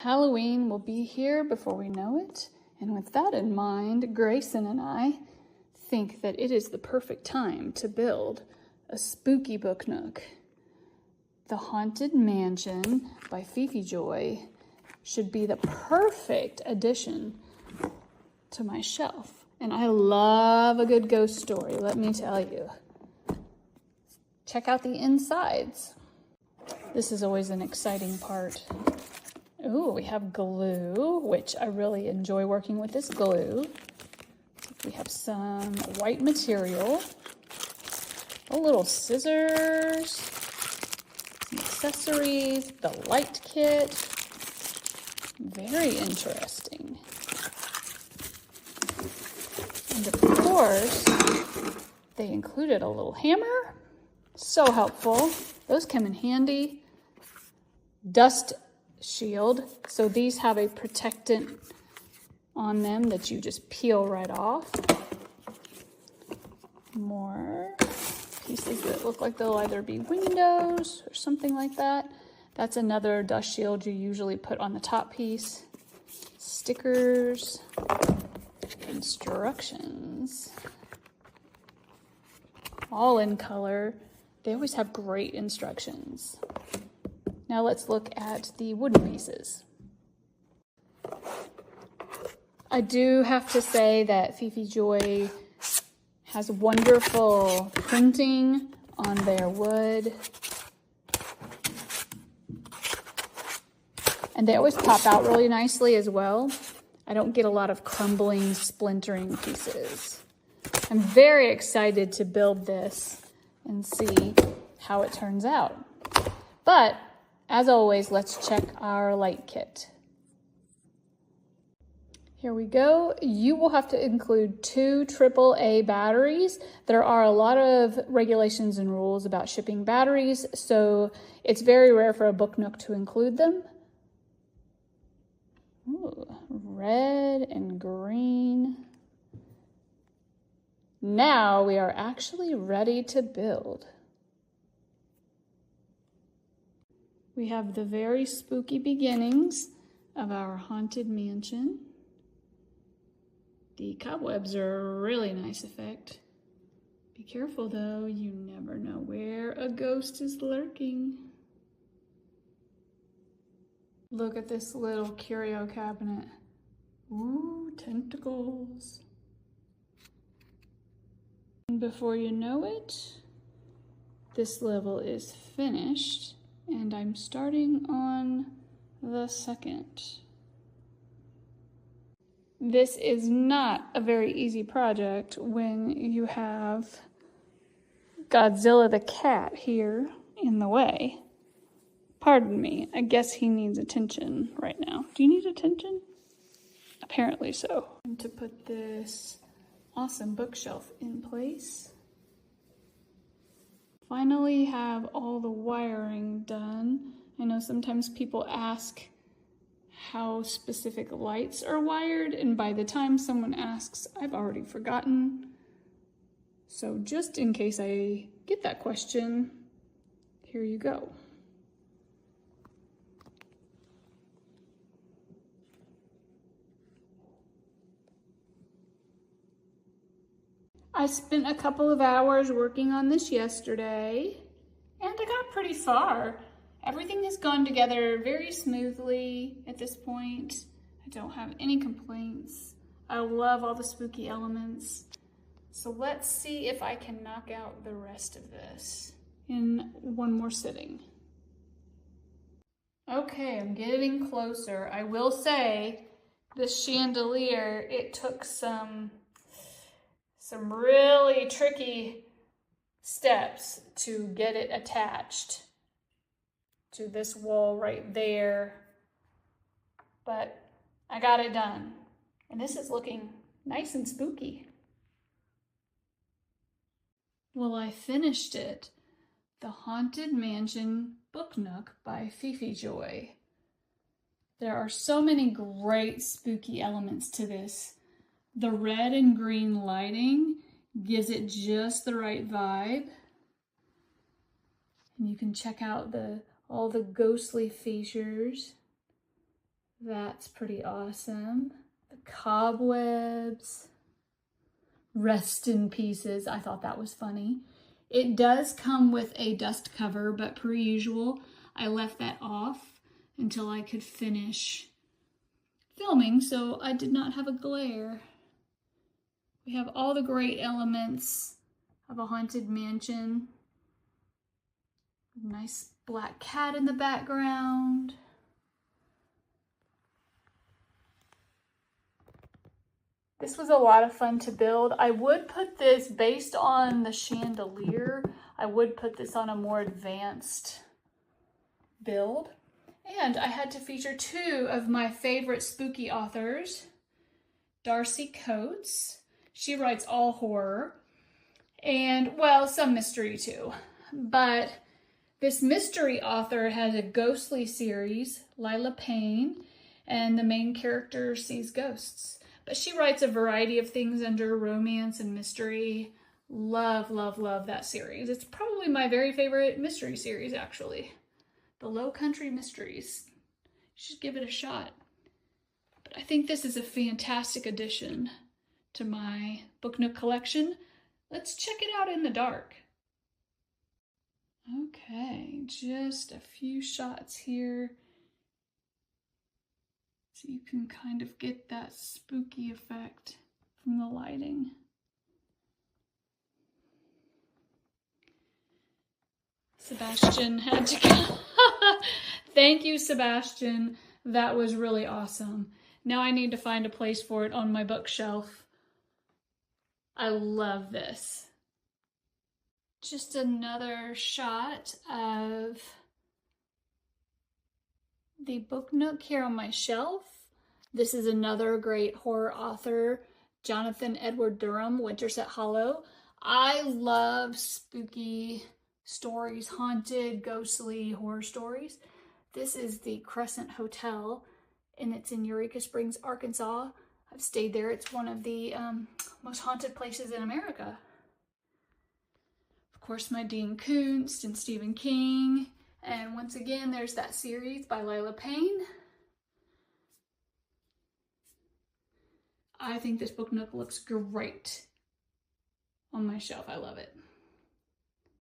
Halloween will be here before we know it, and with that in mind, Grayson and I think that it is the perfect time to build a spooky book nook. The Haunted Mansion by Fifijoy should be the perfect addition to my shelf. And I love a good ghost story, let me tell you. Check out the insides. This is always an exciting part. Ooh, we have glue, which I really enjoy working with this glue. We have some white material, a little scissors, some accessories, the light kit. Very interesting. And of course, they included a little hammer. So helpful. Those come in handy. Dust shield. So these have a protectant on them that you just peel right off. More pieces that look like they'll either be windows or something like that. That's another dust shield you usually put on the top piece. Stickers, instructions, all in color. They always have great instructions. Now let's look at the wooden pieces. I do have to say that Fifijoy has wonderful printing on their wood. And they always pop out really nicely as well. I don't get a lot of crumbling, splintering pieces. I'm very excited to build this and see how it turns out. But as always, let's check our light kit. Here we go. You will have to include 2 AAA batteries. There are a lot of regulations and rules about shipping batteries, so it's very rare for a book nook to include them. Ooh, red and green. Now we are actually ready to build. We have the very spooky beginnings of our haunted mansion. The cobwebs are a really nice effect. Be careful though, you never know where a ghost is lurking. Look at this little curio cabinet. Ooh, tentacles. And before you know it, this level is finished, and I'm starting on the second. This is not a very easy project when you have Godzilla the cat here in the way. Pardon me, I guess he needs attention right now. Do you need attention? Apparently so. And to put this awesome bookshelf in place. Finally have all the wiring done. I know sometimes people ask how specific lights are wired, and by the time someone asks, I've already forgotten. So just in case I get that question, here you go. I spent a couple of hours working on this yesterday, and I got pretty far. Everything has gone together very smoothly at this point. I don't have any complaints. I love all the spooky elements. So let's see if I can knock out the rest of this in one more sitting. Okay, I'm getting closer. I will say this chandelier, it took some really tricky steps to get it attached to this wall right there, but I got it done. And this is looking nice and spooky. Well, I finished it. The Haunted Mansion Book Nook by Fifijoy. There are so many great spooky elements to this. The red and green lighting gives it just the right vibe. And you can check out all the ghostly features. That's pretty awesome. The cobwebs. Rest in pieces. I thought that was funny. It does come with a dust cover, but per usual, I left that off until I could finish filming, so I did not have a glare. We have all the great elements of a haunted mansion. Nice black cat in the background. This was a lot of fun to build. I would put this, based on the chandelier, I would put this on a more advanced build. And I had to feature two of my favorite spooky authors, Darcy Coates. She writes all horror and, well, some mystery too. But this mystery author has a ghostly series, Lila Payne, and the main character sees ghosts. But she writes a variety of things under romance and mystery. Love, love, love that series. It's probably my very favorite mystery series, actually. The Low Country Mysteries. You should give it a shot. But I think this is a fantastic addition to my Book Nook collection. Let's check it out in the dark. Okay, just a few shots here. So you can kind of get that spooky effect from the lighting. Sebastian had to go. Thank you, Sebastian. That was really awesome. Now I need to find a place for it on my bookshelf. I love this. Just another shot of the Book Nook here on my shelf. This is another great horror author, Jonathan Edward Durham, Winterset Hollow. I love spooky stories, haunted, ghostly horror stories. This is the Crescent Hotel, and it's in Eureka Springs, Arkansas. I've stayed there. It's one of the most haunted places in America. Of course, my Dean Koontz and Stephen King. And once again, there's that series by Lila Payne. I think this Book Nook looks great on my shelf. I love it.